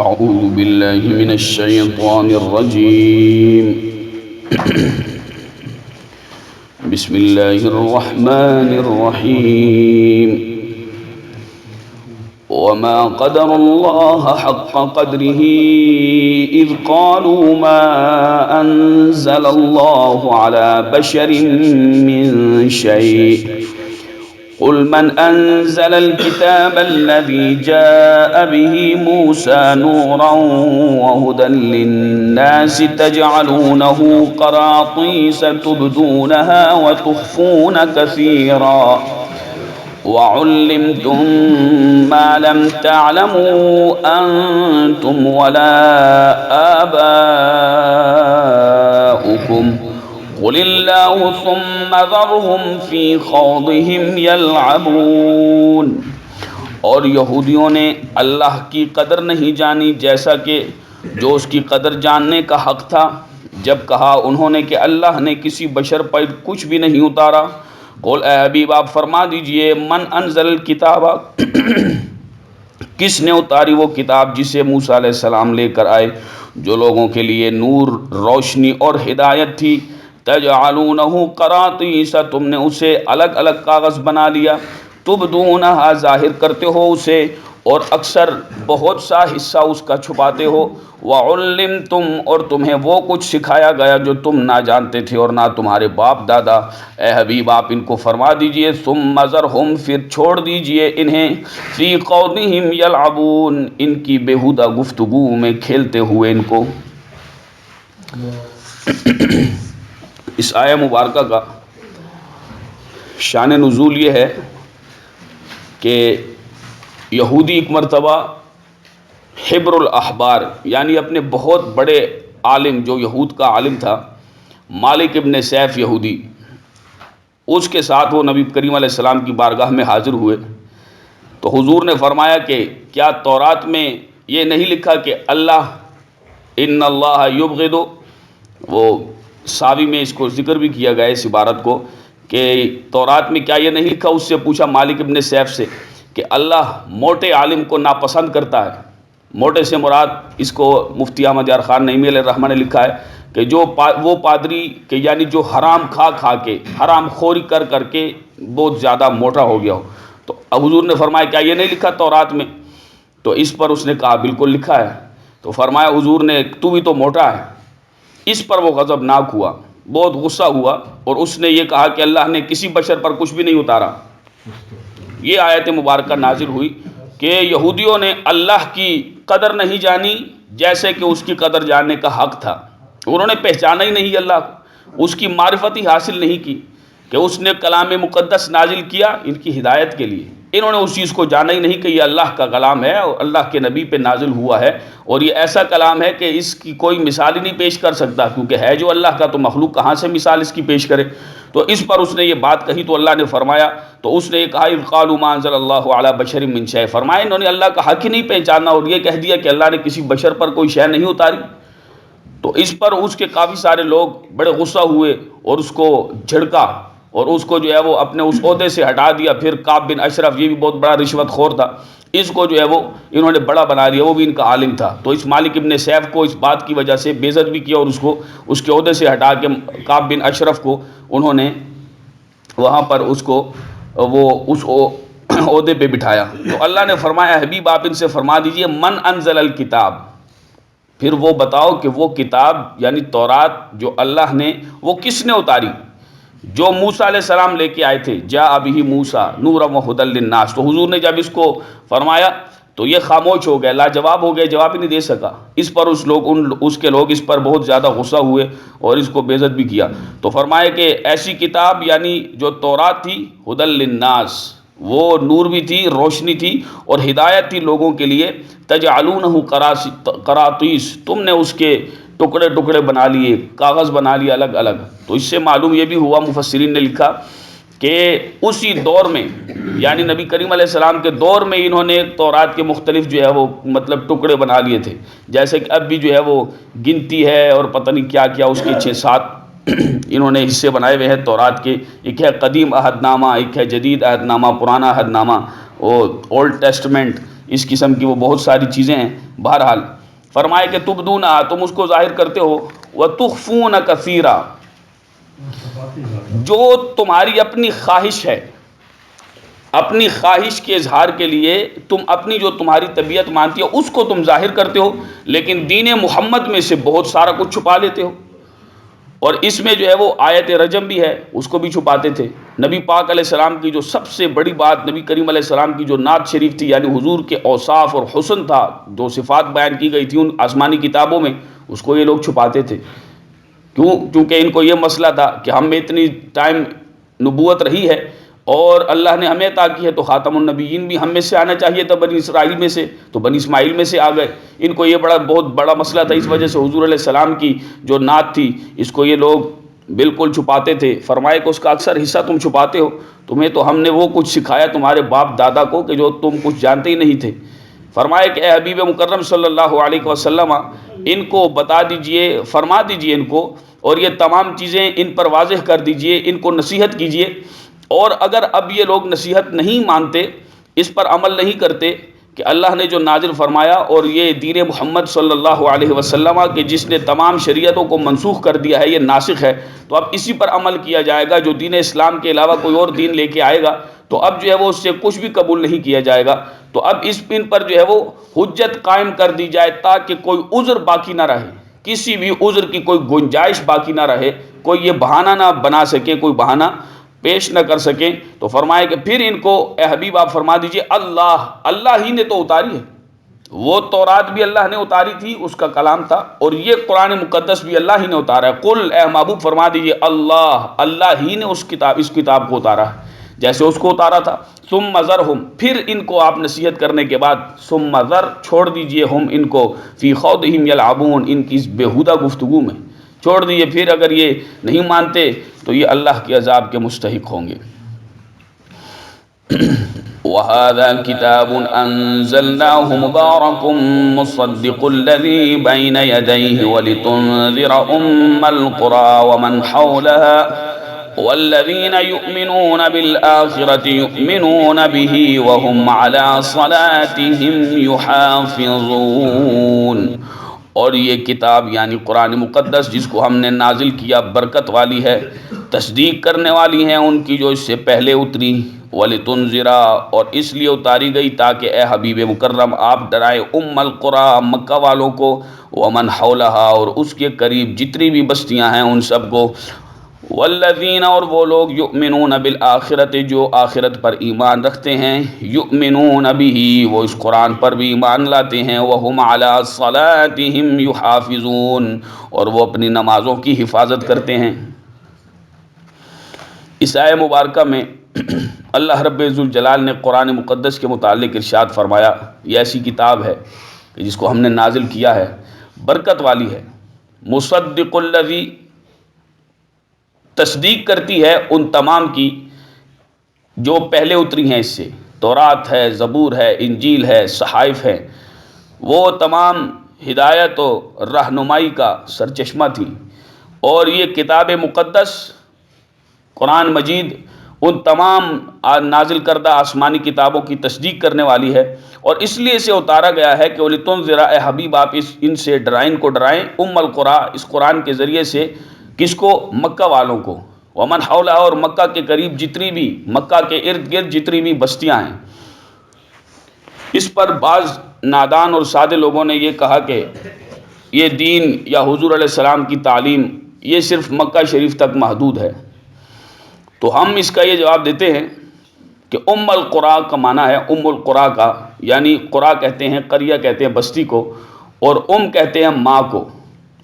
أعوذ بالله من الشيطان الرجيم بسم الله الرحمن الرحيم وما قدر الله حق قدره إذ قالوا ما أنزل الله على بشر من شيء قل من أنزل الكتاب الذي جاء به موسى نورا وهدى للناس تجعلونه قراطيس تبدونها وتخفون كثيرا وعلمتم ما لم تعلموا أنتم ولا آباؤكم قل اللہ ثم ذرهم فی خوضهم یلعبون۔ اور یہودیوں نے اللہ کی قدر نہیں جانی جیسا کہ جو اس کی قدر جاننے کا حق تھا، جب کہا انہوں نے کہ اللہ نے کسی بشر پر کچھ بھی نہیں اتارا۔ قل اے حبیب آپ فرما دیجئے من انزل الکتاب کس نے اتاری وہ کتاب جسے موسیٰ علیہ السلام لے کر آئے، جو لوگوں کے لیے نور، روشنی اور ہدایت تھی۔ تجعلونہ قراطیس تم نے اسے الگ الگ کاغذ بنا لیا، تبدونہا ظاہر کرتے ہو اسے اور اکثر بہت سا حصہ اس کا چھپاتے ہو۔ وعلمتم اور تمہیں وہ کچھ سکھایا گیا جو تم نہ جانتے تھے اور نہ تمہارے باپ دادا۔ اے حبیب آپ ان کو فرما دیجئے ثم ذرہم پھر چھوڑ دیجئے انہیں فی قولہم یلعبون ان کی بیہودہ گفتگو میں کھیلتے ہوئے ان کو۔ اس آیہ مبارکہ کا شان نزول یہ ہے کہ یہودی ایک مرتبہ حبر الاحبار یعنی اپنے بہت بڑے عالم جو یہود کا عالم تھا مالک ابن سیف یہودی، اس کے ساتھ وہ نبی کریم علیہ السلام کی بارگاہ میں حاضر ہوئے تو حضور نے فرمایا کہ کیا تورات میں یہ نہیں لکھا کہ اللہ ان اللہ یبغض، وہ ساوی میں اس کو ذکر بھی کیا گیا اس عبارت کو کہ تورات میں کیا یہ نہیں لکھا؟ اس سے پوچھا مالک ابن سیف سے کہ اللہ موٹے عالم کو ناپسند کرتا ہے۔ موٹے سے مراد اس کو مفتی احمد یار خان نعیمی علیہ الرحمہ نے لکھا ہے کہ جو وہ پادری کہ یعنی جو حرام کھا کے حرام خوری کر کے بہت زیادہ موٹا ہو گیا ہو۔ تو حضور نے فرمایا کیا یہ نہیں لکھا تورات میں؟ تو اس پر اس نے کہا بالکل لکھا ہے۔ تو فرمایا حضور نے تو بھی تو موٹا ہے۔ اس پر وہ غضبناک ہوا، بہت غصہ ہوا اور اس نے یہ کہا کہ اللہ نے کسی بشر پر کچھ بھی نہیں اتارا۔ یہ آیت مبارکہ نازل ہوئی کہ یہودیوں نے اللہ کی قدر نہیں جانی جیسے کہ اس کی قدر جاننے کا حق تھا۔ انہوں نے پہچانا ہی نہیں اللہ کو، اس کی معرفت ہی حاصل نہیں کی کہ اس نے کلام مقدس نازل کیا ان کی ہدایت کے لیے۔ انہوں نے اس چیز کو جانا ہی نہیں کہ یہ اللہ کا کلام ہے اور اللہ کے نبی پہ نازل ہوا ہے اور یہ ایسا کلام ہے کہ اس کی کوئی مثال ہی نہیں پیش کر سکتا، کیونکہ ہے جو اللہ کا تو مخلوق کہاں سے مثال اس کی پیش کرے۔ تو اس پر اس نے یہ بات کہی تو اللہ نے فرمایا، تو اس نے یہ کہا اذ قالوا ما انزل اللہ علی بشر من شیء، فرمایا انہوں نے اللہ کا حق ہی نہیں پہچانا اور یہ کہہ دیا کہ اللہ نے کسی بشر پر کوئی شے نہیں اتاری۔ تو اس پر اس کے کافی سارے لوگ بڑے غصہ ہوئے اور اس کو جھڑکا اور اس کو جو ہے وہ اپنے اس عہدے سے ہٹا دیا۔ پھر کعب بن اشرف یہ بھی بہت بڑا رشوت خور تھا، اس کو جو ہے وہ انہوں نے بڑا بنا دیا، وہ بھی ان کا عالم تھا۔ تو اس مالک ابن سیف کو اس بات کی وجہ سے بے عزت بھی کیا اور اس کو اس کے عہدے سے ہٹا کے کعب بن اشرف کو انہوں نے وہاں پر اس کو وہ اس عہدے پہ بٹھایا۔ تو اللہ نے فرمایا حبیب آپ ان سے فرما دیجئے من انزل الکتاب، پھر وہ بتاؤ کہ وہ کتاب یعنی تورات جو اللہ نے وہ کس نے اتاری جو موسیٰ علیہ السلام لے کے آئے تھے، جاء بہ موسیٰ نورا وہدی للناس۔ تو حضور نے جب اس کو فرمایا تو یہ خاموش ہو گئے، لاجواب ہو گئے، جواب ہی نہیں دے سکا۔ اس پر اس کے لوگ اس پر بہت زیادہ غصہ ہوئے اور اس کو بے عزت بھی کیا۔ تو فرمایا کہ ایسی کتاب یعنی جو تورات تھی ہدی للناس، وہ نور بھی تھی، روشنی تھی اور ہدایت تھی لوگوں کے لیے۔ تجعلونہ قراطیس تم نے اس کے ٹکڑے ٹکڑے بنا لیے، کاغذ بنا لیے الگ الگ۔ تو اس سے معلوم یہ بھی ہوا، مفسرین نے لکھا کہ اسی دور میں یعنی نبی کریم علیہ السلام کے دور میں انہوں نے تورات کے مختلف جو ہے وہ مطلب ٹکڑے بنا لیے تھے، جیسے کہ اب بھی جو ہے وہ گنتی ہے اور پتہ نہیں کیا کیا اس کے 6-7 انہوں نے حصے بنائے ہوئے ہیں تورات کے۔ ایک ہے قدیم عہد نامہ، ایک ہے جدید عہد نامہ، پرانا عہد نامہ، اور اولڈ ٹیسٹمنٹ، اس قسم کی وہ بہت ساری چیزیں ہیں. بہرحال فرمائے کہ تبدون، تم اس کو ظاہر کرتے ہو، وتخفون کثیرا، جو تمہاری اپنی خواہش ہے، اپنی خواہش کے اظہار کے لیے تم اپنی جو تمہاری طبیعت مانتی ہے اس کو تم ظاہر کرتے ہو، لیکن دین محمد میں سے بہت سارا کچھ چھپا لیتے ہو. اور اس میں جو ہے وہ آیت رجم بھی ہے، اس کو بھی چھپاتے تھے. نبی پاک علیہ السلام کی جو سب سے بڑی بات، نبی کریم علیہ السلام کی جو نعت شریف تھی، یعنی حضور کے اوصاف اور حسن تھا، جو صفات بیان کی گئی تھی ان آسمانی کتابوں میں، اس کو یہ لوگ چھپاتے تھے. کیونکہ ان کو یہ مسئلہ تھا کہ ہم میں اتنی ٹائم نبوت رہی ہے اور اللہ نے ہمیں عطا کی ہے، تو خاتم النبیین بھی ہم میں سے آنا چاہیے تھا، بنی اسرائیل میں سے، تو بنی اسماعیل میں سے آ گئے. ان کو یہ بہت بڑا مسئلہ تھا، اس وجہ سے حضور علیہ السلام کی جو نعت تھی اس کو یہ لوگ بالکل چھپاتے تھے. فرمائے کہ اس کا اکثر حصہ تم چھپاتے ہو، تمہیں تو ہم نے وہ کچھ سکھایا تمہارے باپ دادا کو کہ جو تم کچھ جانتے ہی نہیں تھے. فرمائے کہ اے حبیب مکرم صلی اللہ علیہ وسلم، ان کو بتا دیجئے، فرما دیجئے ان کو، اور یہ تمام چیزیں ان پر واضح کر دیجئے، ان کو نصیحت کیجئے. اور اگر اب یہ لوگ نصیحت نہیں مانتے، اس پر عمل نہیں کرتے کہ اللہ نے جو نازل فرمایا اور یہ دین محمد صلی اللہ علیہ وسلم کہ جس نے تمام شریعتوں کو منسوخ کر دیا ہے، یہ ناسخ ہے، تو اب اسی پر عمل کیا جائے گا. جو دین اسلام کے علاوہ کوئی اور دین لے کے آئے گا تو اب جو ہے وہ اس سے کچھ بھی قبول نہیں کیا جائے گا. تو اب ان پر جو ہے وہ حجت قائم کر دی جائے تاکہ کوئی عذر باقی نہ رہے، کسی بھی عذر کی کوئی گنجائش باقی نہ رہے، کوئی یہ بہانہ نہ بنا سکے، کوئی بہانہ پیش نہ کر سکیں. تو فرمائے کہ پھر ان کو اے حبیب آپ فرما دیجئے، اللہ ہی نے تو اتاری ہے. وہ تورات بھی اللہ نے اتاری تھی، اس کا کلام تھا، اور یہ قرآن مقدس بھی اللہ ہی نے اتارا ہے. قل، اے محبوب فرما دیجئے، اللہ ہی نے اس کتاب کو اتارا ہے جیسے اس کو اتارا تھا. ثم ذرہم، پھر ان کو آپ نصیحت کرنے کے بعد ثم ذر، چھوڑ دیجئے، ہم ان کو، فی خوضہم یلعبون، ان کی اس بیہودہ گفتگو میں چھوڑ دیجئے. پھر اگر یہ نہیں مانتے تو یہ اللہ کے عذاب کے مستحق ہوں گے. وَهَذَا كِتَابٌ أَنزَلْنَاهُ مُبَارَكٌ مُصَدِّقُ الَّذِي بَيْنَ يَدَيْهِ وَلِتُنذِرَ أُمَّ الْقُرَىٰ وَمَنْ حَوْلَهَا وَالَّذِينَ يُؤْمِنُونَ بِالْآخِرَةِ يُؤْمِنُونَ بِهِ وَهُمْ عَلَىٰ صَلَاتِهِمْ يُحَافِظُونَ. اور یہ کتاب یعنی قرآن مقدس جس کو ہم نے نازل کیا برکت والی ہے، تصدیق کرنے والی ہیں ان کی جو اس سے پہلے اتری. وَلِتُنذِرَ، اور اس لیے اتاری گئی تاکہ اے حبیب مکرم آپ ڈرائے ام القریٰ، مکہ والوں کو، ومن حولہا، اور اس کے قریب جتنی بھی بستیاں ہیں ان سب کو. والذین، اور وہ لوگ، یؤمنون بالآخرۃ، جو آخرت پر ایمان رکھتے ہیں، یؤمنون بہ، وہ اس قرآن پر بھی ایمان لاتے ہیں، وہم علی صلاتہم یحافظون، اور وہ اپنی نمازوں کی حفاظت کرتے ہیں. اس آیہ مبارکہ میں اللہ رب ذوالجلال نے قرآن مقدس کے متعلق ارشاد فرمایا، یہ ایسی کتاب ہے کہ جس کو ہم نے نازل کیا ہے، برکت والی ہے. مصدق الذی، تصدیق کرتی ہے ان تمام کی جو پہلے اتری ہیں اس سے. تورات ہے، زبور ہے، انجیل ہے، صحائف ہے، وہ تمام ہدایت و رہنمائی کا سرچشمہ تھی. اور یہ کتاب مقدس قرآن مجید ان تمام نازل کردہ آسمانی کتابوں کی تصدیق کرنے والی ہے، اور اس لیے اسے اتارا گیا ہے کہ وَلِتُنذِرَ، اے حبیب آپ ان سے ڈرائیں، ان کو ڈرائیں، ام القریٰ، اس قرآن کے ذریعے سے کس کو؟ مکہ والوں کو، ومن حولہا، اور مکہ کے قریب جتنی بھی، مکہ کے ارد گرد جتنی بھی بستیاں ہیں. اس پر بعض نادان اور سادے لوگوں نے یہ کہا کہ یہ دین یا حضور علیہ السلام کی تعلیم یہ صرف مکہ شریف تک محدود ہے. تو ہم اس کا یہ جواب دیتے ہیں کہ ام القریٰ کا معنی ہے، ام القریٰ کا یعنی قریٰ کہتے ہیں، قریہ کہتے ہیں بستی کو، اور کہتے ہیں ماں کو.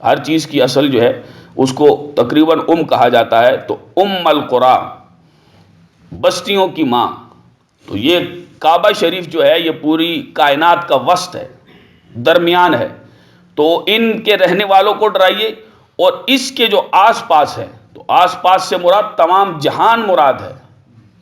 ہر چیز کی اصل جو ہے اس کو تقریباً کہا جاتا ہے. تو ام القریٰ، بستیوں کی ماں. تو یہ کعبہ شریف جو ہے یہ پوری کائنات کا وسط ہے، درمیان ہے. تو ان کے رہنے والوں کو ڈرائیے، اور اس کے جو آس پاس ہے، تو آس پاس سے مراد تمام جہان مراد ہے.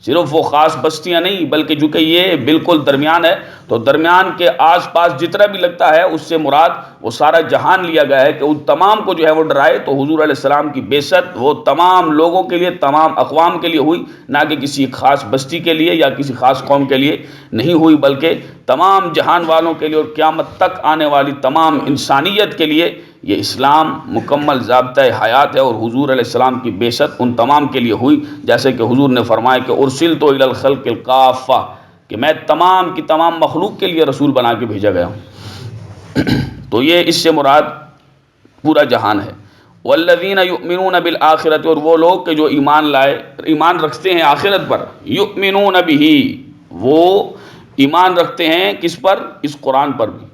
صرف وہ خاص بستیاں نہیں، بلکہ چونکہ یہ بالکل درمیان ہے تو درمیان کے آس پاس جتنا بھی لگتا ہے اس سے مراد وہ سارا جہان لیا گیا ہے کہ ان تمام کو جو ہے وہ ڈرائے۔ تو حضور علیہ السلام کی بعثت وہ تمام لوگوں کے لیے، تمام اقوام کے لیے ہوئی، نہ کہ کسی خاص بستی کے لیے یا کسی خاص قوم کے لیے نہیں ہوئی، بلکہ تمام جہان والوں کے لیے اور قیامت تک آنے والی تمام انسانیت کے لیے یہ اسلام مکمل ضابطۂ حیات ہے۔ اور حضور علیہ السلام کی بعثت ان تمام کے لیے ہوئی، جیسے کہ حضور نے فرمایا کہ ارسلت الی الخلق الکافہ، کہ میں تمام کی تمام مخلوق کے لیے رسول بنا کے بھیجا گیا ہوں۔ تو یہ اس سے مراد پورا جہان ہے۔ والذین یؤمنون بالآخرۃ، اور وہ لوگ کہ جو ایمان لائے، ایمان رکھتے ہیں آخرت پر، یؤمنون بہ، وہ ایمان رکھتے ہیں کس پر؟ اس قرآن پر بھی،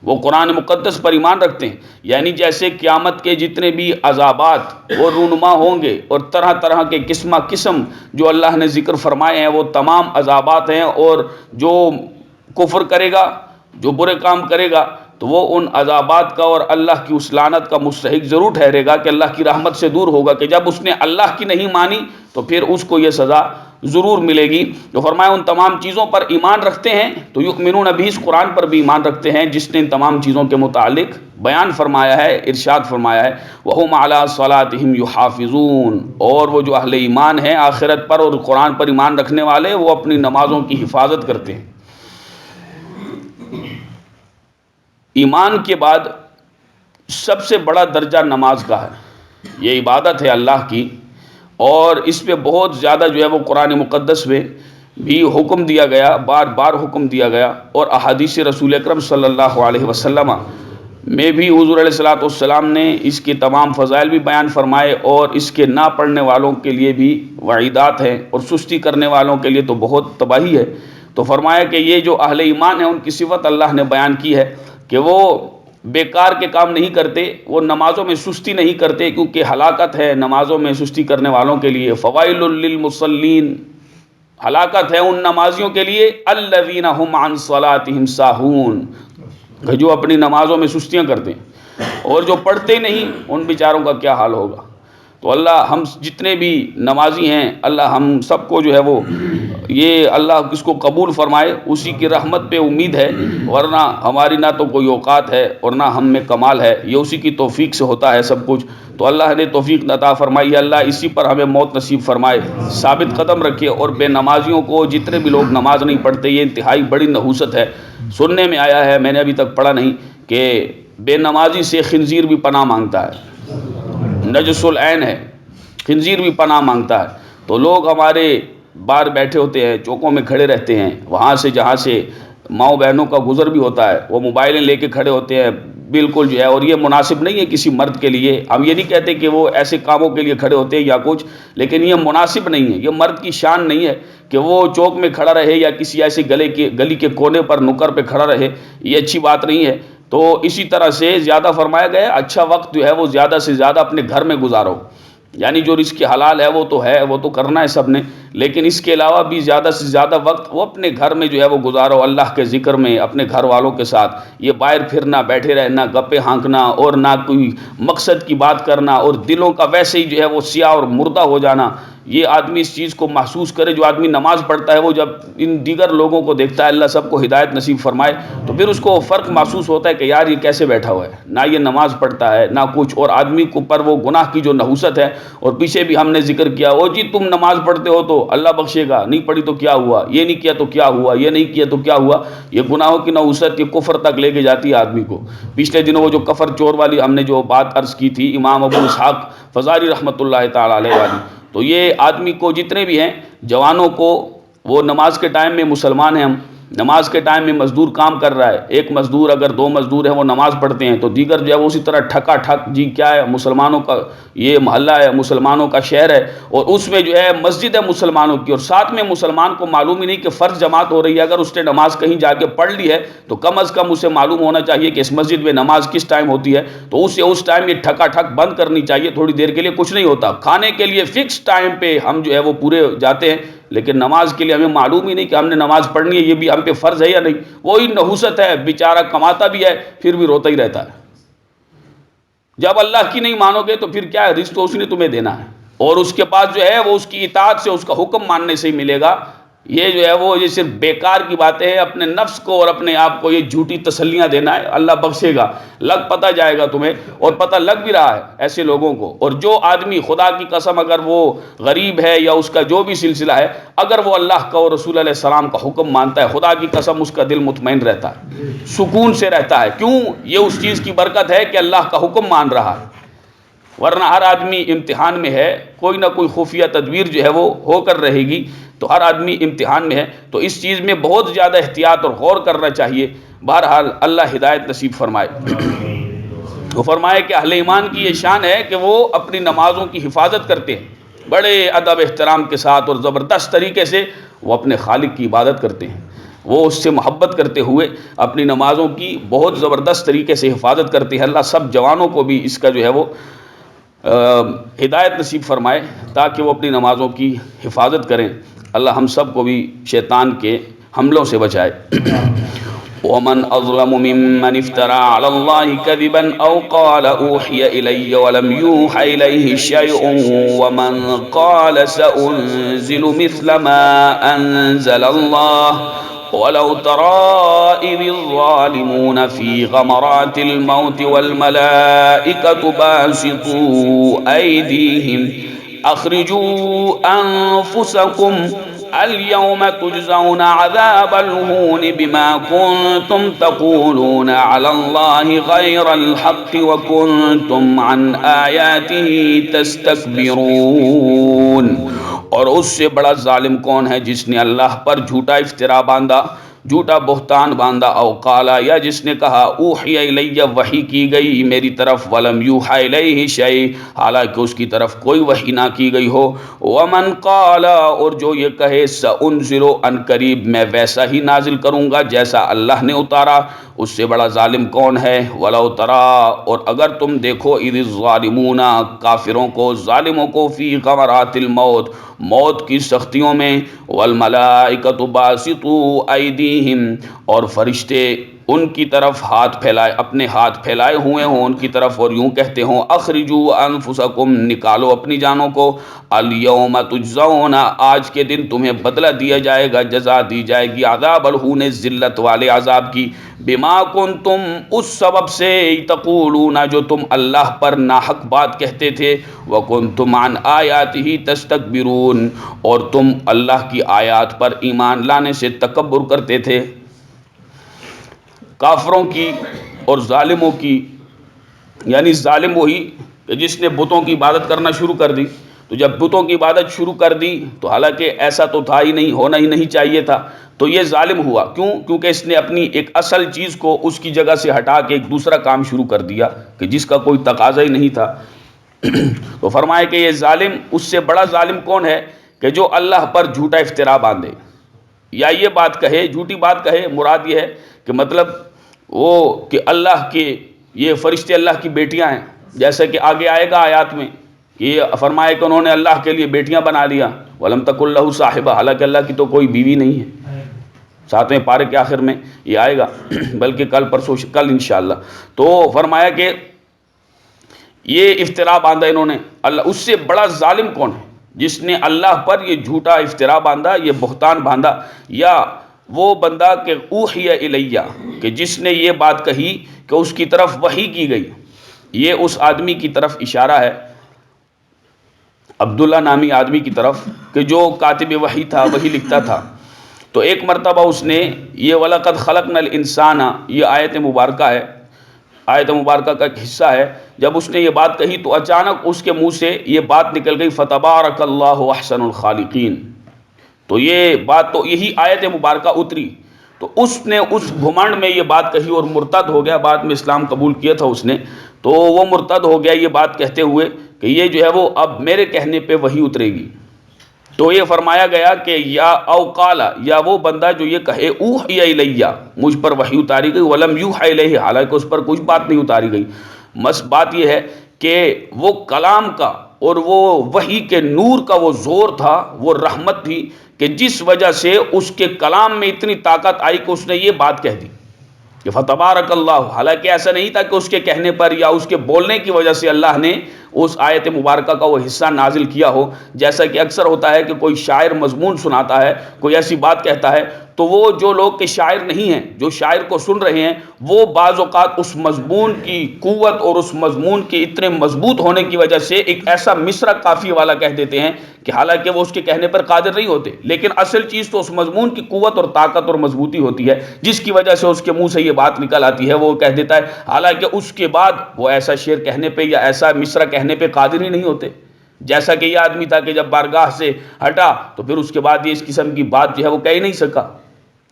وہ قرآن مقدس پر ایمان رکھتے ہیں۔ یعنی جیسے قیامت کے جتنے بھی عذابات وہ رونما ہوں گے اور طرح طرح کے قسم جو اللہ نے ذکر فرمائے ہیں وہ تمام عذابات ہیں، اور جو کفر کرے گا، جو برے کام کرے گا تو وہ ان عذابات کا اور اللہ کی اس لعنت کا مستحق ضرور ٹھہرے گا، کہ اللہ کی رحمت سے دور ہوگا، کہ جب اس نے اللہ کی نہیں مانی تو پھر اس کو یہ سزا ضرور ملے گی۔ جو فرمایا ان تمام چیزوں پر ایمان رکھتے ہیں، تو یؤمنون بہ، اس قرآن پر بھی ایمان رکھتے ہیں جس نے ان تمام چیزوں کے متعلق بیان فرمایا ہے، ارشاد فرمایا ہے وَهُمْ عَلَىٰ صَلَاتِهِمْ يُحَافِظُونَ، اور وہ جو اہل ایمان ہیں آخرت پر اور قرآن پر ایمان رکھنے والے، وہ اپنی نمازوں کی حفاظت کرتے ہیں۔ ایمان کے بعد سب سے بڑا درجہ نماز کا ہے، یہ عبادت ہے اللہ کی، اور اس پہ بہت زیادہ جو ہے وہ قرآن مقدس میں بھی حکم دیا گیا، بار بار حکم دیا گیا، اور احادیث رسول اکرم صلی اللہ علیہ وسلم میں بھی حضور علیہ السلام نے اس کے تمام فضائل بھی بیان فرمائے، اور اس کے نہ پڑھنے والوں کے لیے بھی وعیدات ہیں، اور سستی کرنے والوں کے لیے تو بہت تباہی ہے۔ تو فرمایا کہ یہ جو اہل ایمان ہیں ان کی صفت اللہ نے بیان کی ہے کہ وہ بیکار کے کام نہیں کرتے، وہ نمازوں میں سستی نہیں کرتے، کیونکہ ہلاکت ہے نمازوں میں سستی کرنے والوں کے لیے۔ فوائل للمصلین، ہلاکت ہے ان نمازیوں کے لیے، الذین هم عن صلاتهم ساہون، جو اپنی نمازوں میں سستیاں کرتے ہیں، اور جو پڑھتے نہیں ان بیچاروں کا کیا حال ہوگا۔ تو اللہ ہم جتنے بھی نمازی ہیں، اللہ ہم سب کو جو ہے وہ یہ اللہ اس کو قبول فرمائے، اسی کی رحمت پہ امید ہے، ورنہ ہماری نہ تو کوئی اوقات ہے اور نہ ہم میں کمال ہے، یہ اسی کی توفیق سے ہوتا ہے سب کچھ۔ تو اللہ نے توفیق عطا فرمائی ہے، اللہ اسی پر ہمیں موت نصیب فرمائے، ثابت قدم رکھے۔ اور بے نمازیوں کو، جتنے بھی لوگ نماز نہیں پڑھتے، یہ انتہائی بڑی نحوست ہے۔ سننے میں آیا ہے، میں نے ابھی تک پڑھا نہیں، کہ بے نمازی سے خنزیر بھی پناہ مانگتا ہے، نجس العین ہے، خنزیر بھی پناہ مانگتا ہے۔ تو لوگ ہمارے باہر بیٹھے ہوتے ہیں، چوکوں میں کھڑے رہتے ہیں، وہاں سے جہاں سے ماؤں بہنوں کا گزر بھی ہوتا ہے، وہ موبائلیں لے کے کھڑے ہوتے ہیں، بالکل جو ہے، اور یہ مناسب نہیں ہے کسی مرد کے لیے۔ ہم یہ نہیں کہتے کہ وہ ایسے کاموں کے لیے کھڑے ہوتے ہیں یا کچھ، لیکن یہ مناسب نہیں ہے، یہ مرد کی شان نہیں ہے کہ وہ چوک میں کھڑا رہے یا کسی ایسے گلی کے کونے پر نکر پہ کھڑا رہے، یہ اچھی بات نہیں ہے۔ تو اسی طرح سے زیادہ فرمایا گیا، اچھا وقت جو ہے وہ زیادہ سے زیادہ اپنے گھر میں گزارو، یعنی جو رزق حلال ہے وہ تو کرنا ہے سب نے، لیکن اس کے علاوہ بھی زیادہ سے زیادہ وقت وہ اپنے گھر میں جو ہے وہ گزارو، اللہ کے ذکر میں، اپنے گھر والوں کے ساتھ۔ یہ باہر پھرنا، بیٹھے رہنا، گپے ہانکنا، اور نہ کوئی مقصد کی بات کرنا، اور دلوں کا ویسے ہی جو ہے وہ سیاہ اور مردہ ہو جانا، یہ آدمی اس چیز کو محسوس کرے۔ جو آدمی نماز پڑھتا ہے وہ جب ان دیگر لوگوں کو دیکھتا ہے، اللہ سب کو ہدایت نصیب فرمائے، تو پھر اس کو فرق محسوس ہوتا ہے کہ یار یہ کیسے بیٹھا ہوا ہے، نہ یہ نماز پڑھتا ہے نہ کچھ، اور آدمی کو پر وہ گناہ کی جو نحوست ہے۔ اور پیچھے بھی ہم نے ذکر کیا، او جی تم نماز پڑھتے ہو تو اللہ بخشے گا، نہیں پڑھی تو کیا ہوا، یہ نہیں کیا تو کیا ہوا، یہ نہیں کیا تو کیا ہوا۔ یہ گناہوں کی نحوست یہ کفر تک لے کے جاتی ہے آدمی کو۔ پچھلے دنوں وہ جو کفر چور والی ہم نے جو بات عرض کی تھی، امام ابو اسحاق فزاری رحمۃ اللہ تعالی علیہ والی، تو یہ آدمی کو جتنے بھی ہیں جوانوں کو، وہ نماز کے ٹائم میں مسلمان ہیں، ہم نماز کے ٹائم میں مزدور کام کر رہا ہے، ایک مزدور اگر دو مزدور ہیں وہ نماز پڑھتے ہیں، تو دیگر جو ہے وہ اسی طرح ٹھکا ٹھک، جی کیا ہے، مسلمانوں کا یہ محلہ ہے، مسلمانوں کا شہر ہے، اور اس میں جو ہے مسجد ہے مسلمانوں کی، اور ساتھ میں مسلمان کو معلوم ہی نہیں کہ فرض جماعت ہو رہی ہے۔ اگر اس نے نماز کہیں جا کے پڑھ لی ہے تو کم از کم اسے معلوم ہونا چاہیے کہ اس مسجد میں نماز کس ٹائم ہوتی ہے، تو اسے اس ٹائم یہ ٹھکا ٹھک بند کرنی چاہیے، تھوڑی دیر کے لیے کچھ نہیں ہوتا۔ کھانے کے لیے فکس ٹائم پہ ہم جو ہے وہ پورے جاتے ہیں، لیکن نماز کے لیے ہمیں معلوم ہی نہیں کہ ہم نے نماز پڑھنی ہے، یہ بھی ہم پہ فرض ہے یا نہیں۔ وہی نحوست ہے، بیچارہ کماتا بھی ہے پھر بھی روتا ہی رہتا ہے۔ جب اللہ کی نہیں مانو گے تو پھر کیا ہے، رزق تو اس نے تمہیں دینا ہے، اور اس کے بعد جو ہے وہ اس کی اطاعت سے، اس کا حکم ماننے سے ہی ملے گا۔ یہ جو ہے وہ یہ صرف بیکار کی باتیں ہیں، اپنے نفس کو اور اپنے آپ کو یہ جھوٹی تسلیاں دینا ہے۔ اللہ بخشے گا، لگ پتہ جائے گا تمہیں، اور پتہ لگ بھی رہا ہے ایسے لوگوں کو۔ اور جو آدمی خدا کی قسم اگر وہ غریب ہے یا اس کا جو بھی سلسلہ ہے، اگر وہ اللہ کا اور رسول علیہ السلام کا حکم مانتا ہے، خدا کی قسم اس کا دل مطمئن رہتا ہے، سکون سے رہتا ہے۔ کیوں؟ یہ اس چیز کی برکت ہے کہ اللہ کا حکم مان رہا ہے۔ ورنہ ہر آدمی امتحان میں ہے، کوئی نہ کوئی خفیہ تدبیر جو ہے وہ ہو کر رہے گی، تو ہر آدمی امتحان میں ہے۔ تو اس چیز میں بہت زیادہ احتیاط اور غور کرنا چاہیے۔ بہرحال اللہ ہدایت نصیب فرمائے۔ وہ فرمائے کہ اہل ایمان کی یہ شان ہے کہ وہ اپنی نمازوں کی حفاظت کرتے ہیں، بڑے ادب احترام کے ساتھ اور زبردست طریقے سے وہ اپنے خالق کی عبادت کرتے ہیں۔ وہ اس سے محبت کرتے ہوئے اپنی نمازوں کی بہت زبردست طریقے سے حفاظت کرتے ہیں۔ اللہ سب جوانوں کو بھی اس کا جو ہے وہ ہدایت نصیب فرمائے تاکہ وہ اپنی نمازوں کی حفاظت کریں۔ اللہ ہم سب کو بھی شیطان کے حملوں سے بچائے۔ ومن اظلم ممن افترى على الله كذبا او قال اوحي الي ولم يوحى اليه شيء ومن قال سانزل مثل ما انزل الله ولو ترى اذ الظالمون في غمرات الموت والملائكة باسطوا ايديهم اخرجوا انفسكم اليوم تجزون عذاب الهون بما كنتم تقولون على الله غير الحق وكنتم عن آياته تستكبرون۔ اور اس سے بڑا ظالم کون ہے جس نے اللہ پر جھوٹا افطرا باندھا، جھوٹا بہتان باندھا، او قالا، یا جس نے کہا اوحی الی، وحی کی گئی میری طرف، ولم یوحی الیہ شیء، حالانکہ اس کی طرف کوئی وحی نہ کی گئی ہو، ومن قالا، اور جو یہ کہے سانزل، ان قریب میں ویسا ہی نازل کروں گا جیسا اللہ نے اتارا، اس سے بڑا ظالم کون ہے۔ ولو ترا، اور اگر تم دیکھو، اذ الظالمون، کافروں کو، ظالموں کو، فی غمرات الموت، موت کی سختیوں میں، والملائکۃ باسطوا ایدیہم، اور فرشتے ان کی طرف ہاتھ پھیلائے، اپنے ہاتھ پھیلائے ہوئے ہوں ان کی طرف، اور یوں کہتے ہوں اخرجوا انفسکم، نکالو اپنی جانوں کو، الیوم تجزون، آج کے دن تمہیں بدلہ دیا جائے گا، جزا دی جائے گی، عذاب الہون، ذلت والے عذاب کی، بما کنتم، اس سبب سے، تقولون، جو تم اللہ پر ناحق بات کہتے تھے، وکنتم عن آیاتہ تستکبرون، اور تم اللہ کی آیات پر ایمان لانے سے تکبر کرتے تھے۔ کافروں کی اور ظالموں کی، یعنی ظالم وہی کہ جس نے بتوں کی عبادت کرنا شروع کر دی، تو جب بتوں کی عبادت شروع کر دی تو حالانکہ ایسا تو تھا ہی نہیں، ہونا ہی نہیں چاہیے تھا، تو یہ ظالم ہوا۔ کیوں؟ کیونکہ اس نے اپنی ایک اصل چیز کو اس کی جگہ سے ہٹا کے ایک دوسرا کام شروع کر دیا کہ جس کا کوئی تقاضا ہی نہیں تھا۔ تو فرمائے کہ یہ ظالم، اس سے بڑا ظالم کون ہے کہ جو اللہ پر جھوٹا افترا باندھے، یا یہ بات کہے، جھوٹی بات کہے، مراد یہ ہے کہ مطلب وہ کہ اللہ کے یہ فرشتے اللہ کی بیٹیاں ہیں، جیسا کہ آگے آئے گا آیات میں، یہ فرمائے کہ انہوں نے اللہ کے لیے بیٹیاں بنا لیا، وَلَمْ تَكُنْ لَهُ صَاحِبَةٌ، حالانکہ اللہ کی تو کوئی بیوی نہیں ہے۔ 7ویں پارے کے آخر میں یہ آئے گا، بلکہ کل انشاءاللہ۔ تو فرمایا کہ یہ افترا باندھا انہوں نے اللہ، اس سے بڑا ظالم کون ہے جس نے اللہ پر یہ جھوٹا افترا باندھا، یہ بہتان باندھا، یا وہ بندہ کہ اوحی الیہ، کہ جس نے یہ بات کہی کہ اس کی طرف وحی کی گئی۔ یہ اس آدمی کی طرف اشارہ ہے، عبداللہ نامی آدمی کی طرف، کہ جو کاتب وحی تھا، وحی لکھتا تھا۔ تو ایک مرتبہ اس نے یہ وَلَقَدْ خَلَقْنَا الْإِنسَانَ، یہ آیت مبارکہ ہے، آیت مبارکہ کا ایک حصہ ہے، جب اس نے یہ بات کہی تو اچانک اس کے منہ سے یہ بات نکل گئی، فَتَبَارَكَ اللَّهُ أَحْسَنُ الْخَالِقِينَ۔ تو یہ بات تو یہی آیت مبارکہ اتری، تو اس نے اس گھمنڈ میں یہ بات کہی اور مرتد ہو گیا، بعد میں اسلام قبول کیا تھا اس نے، تو وہ مرتد ہو گیا یہ بات کہتے ہوئے کہ یہ جو ہے وہ اب میرے کہنے پہ وحی اترے گی۔ تو یہ فرمایا گیا کہ یا او قالا، یا وہ بندہ جو یہ کہے اوحی الیہ، مجھ پر وحی اتاری گئی، ولم یوحی الیہ، حالانکہ اس پر کچھ بات نہیں اتاری گئی۔ بس بات یہ ہے کہ وہ کلام کا اور وہ وحی کے نور کا وہ زور تھا، وہ رحمت تھی، کہ جس وجہ سے اس کے کلام میں اتنی طاقت آئی کہ اس نے یہ بات کہہ دی۔ کہ فتبارک اللہ، حالانکہ ایسا نہیں تھا کہ اس کے کہنے پر یا اس کے بولنے کی وجہ سے اللہ نے اس آیت مبارکہ کا وہ حصہ نازل کیا ہو. جیسا کہ اکثر ہوتا ہے کہ کوئی شاعر مضمون سناتا ہے، کوئی ایسی بات کہتا ہے، تو وہ جو لوگ کے شاعر نہیں ہیں، جو شاعر کو سن رہے ہیں، وہ بعض اوقات اس مضمون کی قوت اور اس مضمون کے اتنے مضبوط ہونے کی وجہ سے ایک ایسا مصرع قافیہ والا کہہ دیتے ہیں کہ حالانکہ وہ اس کے کہنے پر قادر نہیں ہوتے، لیکن اصل چیز تو اس مضمون کی قوت اور طاقت اور مضبوطی ہوتی ہے، جس کی وجہ سے اس کے منہ سے یہ بات نکل آتی ہے. وہ کہہ دیتا ہے حالانکہ اس کے بعد وہ ایسا شعر کہنے پہ یا ایسا مصرع کہنے پہ قادر ہی نہیں ہوتے. جیسا کہ یہ آدمی تھا کہ جب بارگاہ سے ہٹا تو پھر اس کے بعد یہ اس قسم کی بات جو ہے وہ کہہ ہی نہیں سکا.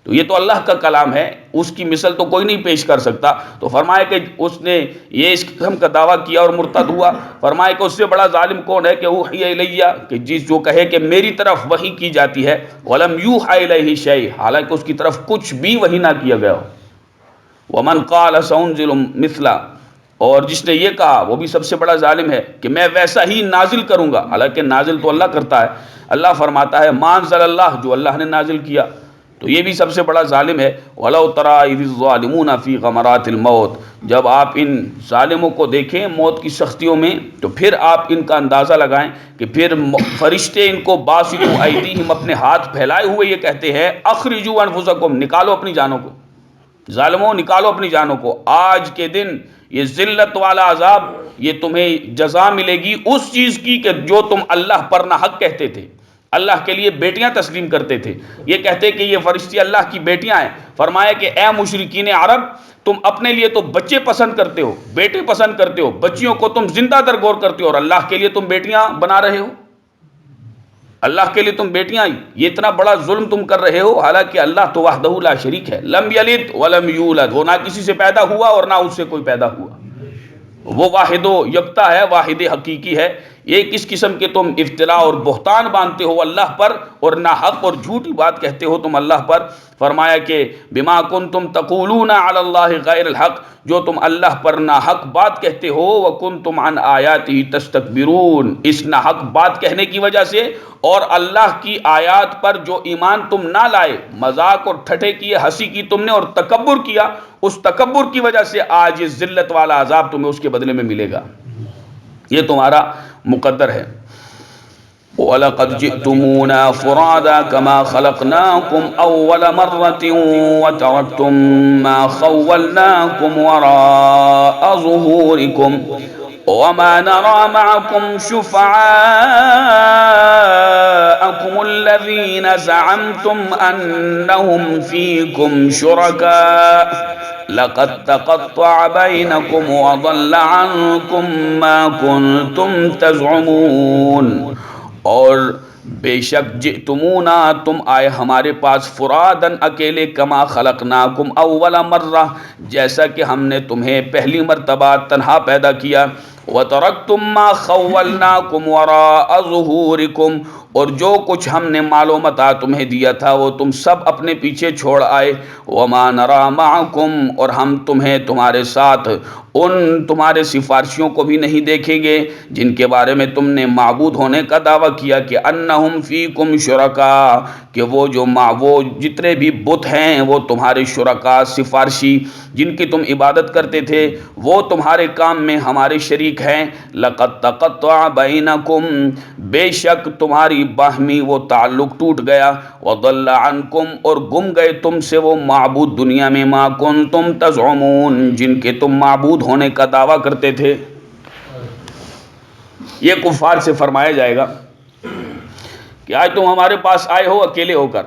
تو یہ تو اللہ کا کلام ہے، اس کی مثل تو کوئی نہیں پیش کر سکتا. تو فرمایا کہ اس نے یہ اس قسم کا دعویٰ کیا اور مرتد ہوا. فرمایا کہ اس سے بڑا ظالم کون ہے کہ اوحی الیہ، کہ جس جو کہے کہ میری طرف وحی کی جاتی ہے، ولم یوحی الیہ شیء، حالانکہ اس کی طرف کچھ بھی وحی نہ کیا گیا ہو. ومن قال سانزل مثلا، اور جس نے یہ کہا وہ بھی سب سے بڑا ظالم ہے کہ میں ویسا ہی نازل کروں گا، حالانکہ نازل تو اللہ کرتا ہے. اللہ فرماتا ہے ما انزل اللہ، جو اللہ نے نازل کیا. تو یہ بھی سب سے بڑا ظالم ہے. وَلَوْ تَرَىٰ إِذِ الظَّالِمُونَ فِي غَمَرَاتِ الْمَوْتِ، جب آپ ان ظالموں کو دیکھیں موت کی سختیوں میں تو پھر آپ ان کا اندازہ لگائیں کہ پھر فرشتے ان کو باسطوا ایدیہم، اپنے ہاتھ پھیلائے ہوئے یہ کہتے ہیں اخرجوا انفسکم، نکالو اپنی جانوں کو. ظالموں نکالو اپنی جانوں کو. آج کے دن یہ ذلت والا عذاب، یہ تمہیں جزا ملے گی اس چیز کی کہ جو تم اللہ پر نہ حق کہتے تھے، اللہ کے لیے بیٹیاں تسلیم کرتے تھے. یہ کہتے کہ یہ فرشتے اللہ کی بیٹیاں ہیں. فرمایا کہ اے مشرکین عرب، تم اپنے لیے تو بچے پسند کرتے ہو، بیٹے پسند کرتے ہو، بچیوں کو تم زندہ درگور کرتے ہو، اور اللہ کے لیے تم بیٹیاں بنا رہے ہو. اللہ کے لیے تم بیٹیاں، یہ اتنا بڑا ظلم تم کر رہے ہو. حالانکہ اللہ تو وحدہ لا شریک ہے، لم یلد ولم یولد، وہ نہ کسی سے پیدا ہوا اور نہ اس سے کوئی پیدا ہوا. وہ واحد و یکتا ہے، واحد حقیقی ہے. یہ کس قسم کے تم افتراء اور بہتان باندھتے ہو اللہ پر، اور نہ حق اور جھوٹی بات کہتے ہو تم اللہ پر. فرمایا کہ بما کنتم تقولون علی اللہ غیر الحق، جو تم اللہ پر ناحق بات کہتے ہو، وکنتم عن آیاتہ تستکبرون، اس ناحق بات کہنے کی وجہ سے اور اللہ کی آیات پر جو ایمان تم نہ لائے، مذاق اور ٹھٹھے کیے، ہنسی کی تم نے اور تکبر کیا، اس تکبر کی وجہ سے آج یہ ذلت والا عذاب تمہیں اس کے بدلے میں ملے گا. یہ تمہارا مقدر ہے. وَلَقَدْ جِئْتُمُونَا فُرَادَىٰ كَمَا خَلَقْنَاكُمْ أَوَّلَ مَرَّةٍ وَتَرَكْتُم مَّا خَوَّلْنَاكُمْ وَرَاءَ ظُهُورِكُمْ وَمَا نَرَىٰ مَعَكُمْ شُفَعَاءَكُمُ الَّذِينَ زَعَمْتُمْ أَنَّهُمْ فِيكُمْ شُرَكَاءُ لَقَدْ تَقَطَّعَ بَيْنَكُمْ وَضَلَّ عَنكُمْ مَا كُنتُمْ تَزْعُمُونَ. اور بے شک جئتمونا، تم آئے ہمارے پاس، فرادن اکیلے، کما خلقناکم اول مرہ، جیسا کہ ہم نے تمہیں پہلی مرتبہ تنہا پیدا کیا. وترکتم ما خولناکم وراء ظہورکم، اور جو کچھ ہم نے مال و متاع تمہیں دیا تھا وہ تم سب اپنے پیچھے چھوڑ آئے. وما نرى معکم، اور ہم تمہیں تمہارے ساتھ ان تمہارے سفارشیوں کو بھی نہیں دیکھیں گے جن کے بارے میں تم نے معبود ہونے کا دعویٰ کیا کہ انہم فیکم شرکا، کہ وہ جتنے بھی بت ہیں وہ تمہارے شرکا، سفارشی جن کی تم عبادت کرتے تھے، وہ تمہارے کام میں ہمارے شریک ہیں. لقد تقطع بینکم، بے شک تمہاری باہمی وہ تعلق ٹوٹ گیا. وضل عنکم، اور گم گئے تم سے وہ معبود دنیا میں، ما کنتم تزعمون، جن کے تم معبود ہونے کا دعویٰ کرتے تھے. یہ کفار سے فرمایا جائے گا کہ آج تم ہمارے پاس آئے ہو اکیلے ہو کر،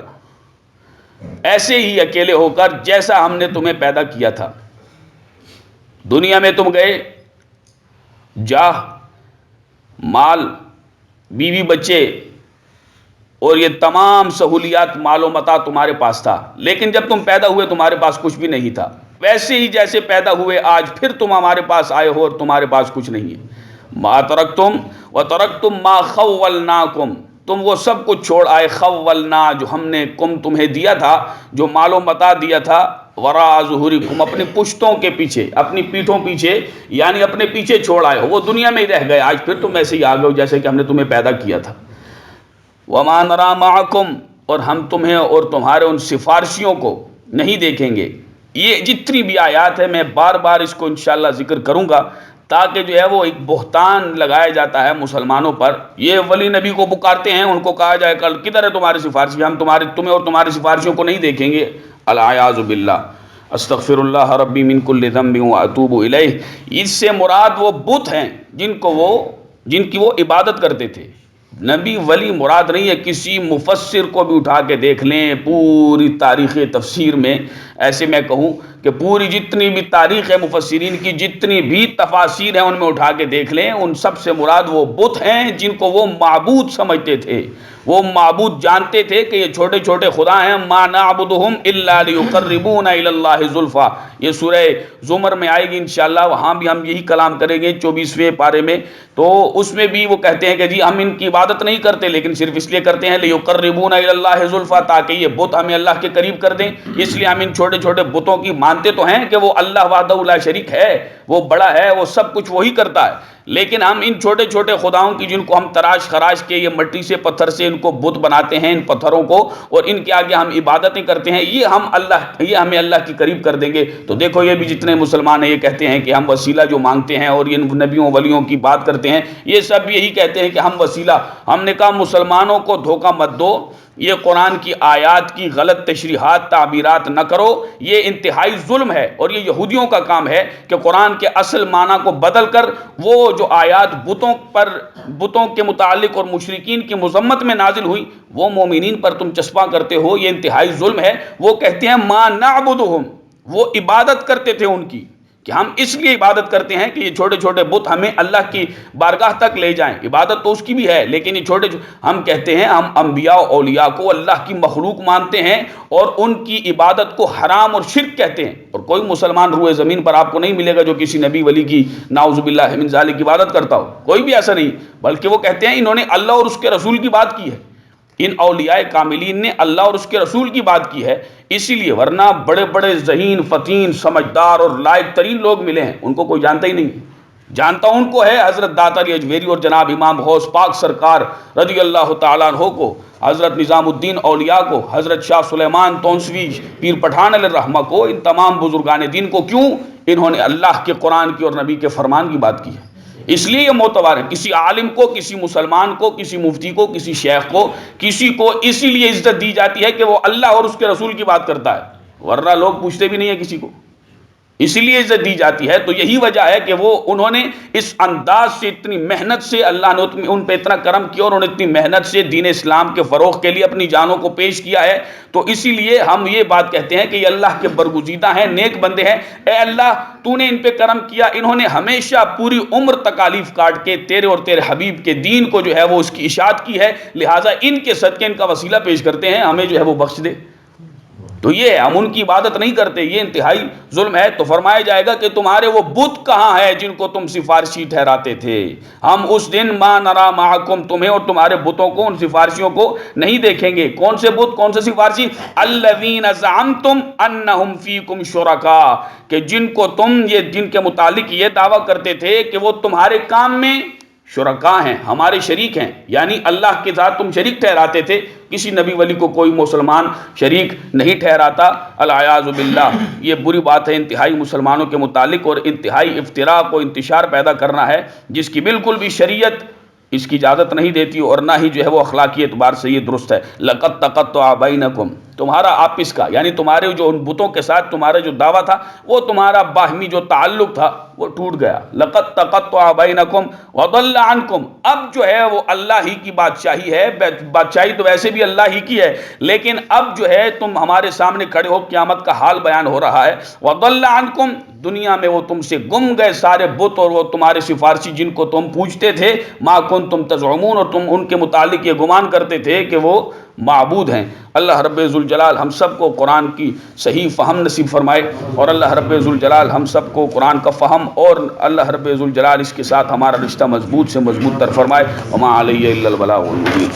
ایسے ہی اکیلے ہو کر جیسا ہم نے تمہیں پیدا کیا تھا. دنیا میں تم گئے، جاہ، مال، بیوی، بچے اور یہ تمام سہولیات، مال و متاع تمہارے پاس تھا، لیکن جب تم پیدا ہوئے تمہارے پاس کچھ بھی نہیں تھا. ویسے ہی جیسے پیدا ہوئے آج پھر تم ہمارے پاس آئے ہو اور تمہارے پاس کچھ نہیں ہے. ما ترکتم وترکتم ما خولناکم، تم وہ سب کچھ چھوڑ آئے، خولنا، جو ہم نے تمہیں دیا تھا، جو مال و متاع دیا تھا، وراء ظہورکم، اپنی پشتوں کے پیچھے، اپنی پیٹھوں پیچھے، یعنی اپنے پیچھے چھوڑ آئے ہو. وہ دنیا میں ہی رہ گئے، آج پھر تم ایسے ہی آ گئے ہو جیسے کہ ہم نے تمہیں پیدا کیا تھا. وما نرى معکم، اور ہم تمہیں اور تمہارے ان سفارشیوں کو نہیں دیکھیں گے. یہ جتنی بھی آیات ہے میں بار بار اس کو انشاءاللہ ذکر کروں گا، تاکہ جو ہے وہ ایک بہتان لگایا جاتا ہے مسلمانوں پر. یہ ولی نبی کو پکارتے ہیں، ان کو کہا جائے کل کدھر ہے تمہاری سفارشی، ہم تمہیں اور تمہاری سفارشیوں کو نہیں دیکھیں گے. العیاذ باللہ. استغفر اللہ ربی من کل ذنب واتوب الیہ. اس سے مراد وہ بت ہیں جن کی وہ عبادت کرتے تھے. نبی ولی مراد نہیں ہے. کسی مفسر کو بھی اٹھا کے دیکھ لیں پوری تاریخ تفسیر میں، ایسے میں کہوں کہ پوری جتنی بھی تاریخ ہے مفسرین کی، جتنی بھی تفاسیر ہیں ان میں اٹھا کے دیکھ لیں، ان سب سے مراد وہ بت ہیں جن کو وہ معبود سمجھتے تھے. وہ معبود جانتے تھے کہ یہ چھوٹے چھوٹے خدا ہیں. ما نعبدہم الا لیقربونا الی اللہ زلفیٰ. یہ سورہ زمر میں آئے گی انشاءاللہ، وہاں بھی ہم یہی کلام کریں گے 24ویں پارے میں. تو اس میں بھی وہ کہتے ہیں کہ جی ہم ان کی عبادت نہیں کرتے، لیکن صرف اس لیے کرتے ہیں لیقربونا الی اللہ زلفیٰ، تاکہ یہ بت ہمیں اللہ کے قریب کر دیں. اس لیے ہم ان چھوٹے چھوٹے بتوں کی مانتے تو ہیں کہ وہ اللہ وحدہ لا شریک ہے، وہ بڑا ہے، وہ سب کچھ وہی کرتا ہے، لیکن ہم ان چھوٹے چھوٹے خداؤں کی جن کو ہم تراش خراش کے یہ مٹی سے پتھر سے ان کو بت بناتے ہیں، ان پتھروں کو، اور ان کے آگے ہم عبادتیں کرتے ہیں، یہ ہمیں اللہ کے قریب کر دیں گے. تو دیکھو یہ بھی جتنے مسلمان ہیں یہ کہتے ہیں کہ ہم وسیلہ جو مانگتے ہیں اور یہ نبیوں ولیوں کی بات کرتے ہیں، یہ سب یہی کہتے ہیں کہ ہم وسیلہ. ہم نے کہا مسلمانوں کو دھوکہ مت دو، یہ قرآن کی آیات کی غلط تشریحات تعبیرات نہ کرو، یہ انتہائی ظلم ہے. اور یہ یہودیوں کا کام ہے کہ قرآن کے اصل معنی کو بدل کر وہ جو آیات بتوں کے متعلق اور مشرکین کی مذمت میں نازل ہوئی وہ مومنین پر تم چسپاں کرتے ہو. یہ انتہائی ظلم ہے. وہ کہتے ہیں ما نعبدہم، وہ عبادت کرتے تھے ان کی، کہ ہم اس لیے عبادت کرتے ہیں کہ یہ چھوٹے چھوٹے بت ہمیں اللہ کی بارگاہ تک لے جائیں. عبادت تو اس کی بھی ہے، لیکن یہ ہم کہتے ہیں ہم انبیاء و اولیاء کو اللہ کی مخلوق مانتے ہیں اور ان کی عبادت کو حرام اور شرک کہتے ہیں. اور کوئی مسلمان روئے زمین پر آپ کو نہیں ملے گا جو کسی نبی ولی کی نعوذ باللہ من ذالک کی عبادت کرتا ہو، کوئی بھی ایسا نہیں. بلکہ وہ کہتے ہیں انہوں نے اللہ اور اس کے رسول کی بات کی ہے. ان اولیاء کاملین نے اللہ اور اس کے رسول کی بات کی ہے، اسی لیے، ورنہ بڑے بڑے ذہین فتین سمجھدار اور لائق ترین لوگ ملے ہیں، ان کو کوئی جانتا ہی نہیں. جانتا ان کو ہے حضرت داتا علی اجمیری اور جناب امام غوث پاک سرکار رضی اللہ تعالیٰ عنہ کو، حضرت نظام الدین اولیاء کو، حضرت شاہ سلیمان تونسوی پیر پٹھان علیہ الرحمہ کو، ان تمام بزرگان دین کو. کیوں؟ انہوں نے اللہ کے قرآن کی اور نبی کے فرمان کی بات کی ہے، اس لیے یہ معتبر ہے. کسی عالم کو، کسی مسلمان کو، کسی مفتی کو، کسی شیخ کو، کسی کو اسی لیے عزت دی جاتی ہے کہ وہ اللہ اور اس کے رسول کی بات کرتا ہے، ورنہ لوگ پوچھتے بھی نہیں ہیں کسی کو، اسی لیے عزت دی جاتی ہے. تو یہی وجہ ہے کہ انہوں نے اس انداز سے، اتنی محنت سے، اللہ نے ان پہ اتنا کرم کیا اور انہوں نے اتنی محنت سے دین اسلام کے فروغ کے لیے اپنی جانوں کو پیش کیا ہے. تو اسی لیے ہم یہ بات کہتے ہیں کہ یہ اللہ کے برگزیدہ ہیں، نیک بندے ہیں. اے اللہ تو نے ان پہ کرم کیا، انہوں نے ہمیشہ پوری عمر تکالیف کاٹ کے تیرے اور تیرے حبیب کے دین کو جو ہے وہ اس کی اشاعت کی ہے، لہٰذا ان کے صدقے ان کا وسیلہ پیش کرتے ہیں، ہمیں جو ہے وہ بخش دے. تو یہ ہم ان کی عبادت نہیں کرتے، یہ انتہائی ظلم ہے. تو فرمایا جائے گا کہ تمہارے وہ بت کہاں ہے جن کو تم سفارشی ٹھہراتے تھے؟ ہم اس دن ما نرا معکم، تمہیں اور تمہارے بتوں کو، ان سفارشیوں کو نہیں دیکھیں گے. کون سے بت، کون سے سفارشی؟ الذین زعمتم انہم فیکم شرکاء، کہ جن کے متعلق یہ دعویٰ کرتے تھے کہ وہ تمہارے کام میں شرکاء ہیں، ہمارے شریک ہیں، یعنی اللہ کے ساتھ تم شریک ٹھہراتے تھے. کسی نبی ولی کو کوئی مسلمان شریک نہیں ٹھہراتا. العیاذ باللہ. یہ بری بات ہے انتہائی مسلمانوں کے متعلق، اور انتہائی افتراق و انتشار پیدا کرنا ہے جس کی بالکل بھی شریعت اس کی اجازت نہیں دیتی، اور نہ ہی جو ہے وہ اخلاقی اعتبار سے یہ درست ہے. لقد تقطع بینکم، تمہارا آپس کا، یعنی تمہارے جو ان بتوں کے ساتھ تمہارا جو دعویٰ تھا، وہ تمہارا باہمی جو تعلق تھا وہ ٹوٹ گیا. لقد تقطع بینکم وضل عنکم. اب جو ہے وہ اللہ ہی کی بادشاہی ہے، بادشاہی تو ویسے بھی اللہ ہی کی ہے، لیکن اب جو ہے تم ہمارے سامنے کھڑے ہو، قیامت کا حال بیان ہو رہا ہے. وضل عنکم، دنیا میں وہ تم سے گم گئے سارے بت اور وہ تمہارے سفارشی جن کو تم پوچھتے تھے. ما کنتم تزعمون، اور تم ان کے متعلق یہ گمان کرتے تھے کہ وہ معبود ہیں. اللہ رب ذوالجلال ہم سب کو قرآن کی صحیح فہم نصیب فرمائے، اور اللہ رب ذوالجلال ہم سب کو قرآن کا فہم، اور اللہ رب ذوالجلال اس کے ساتھ ہمارا رشتہ مضبوط سے مضبوط تر فرمائے. وما علیہ الا البلاغ المبین.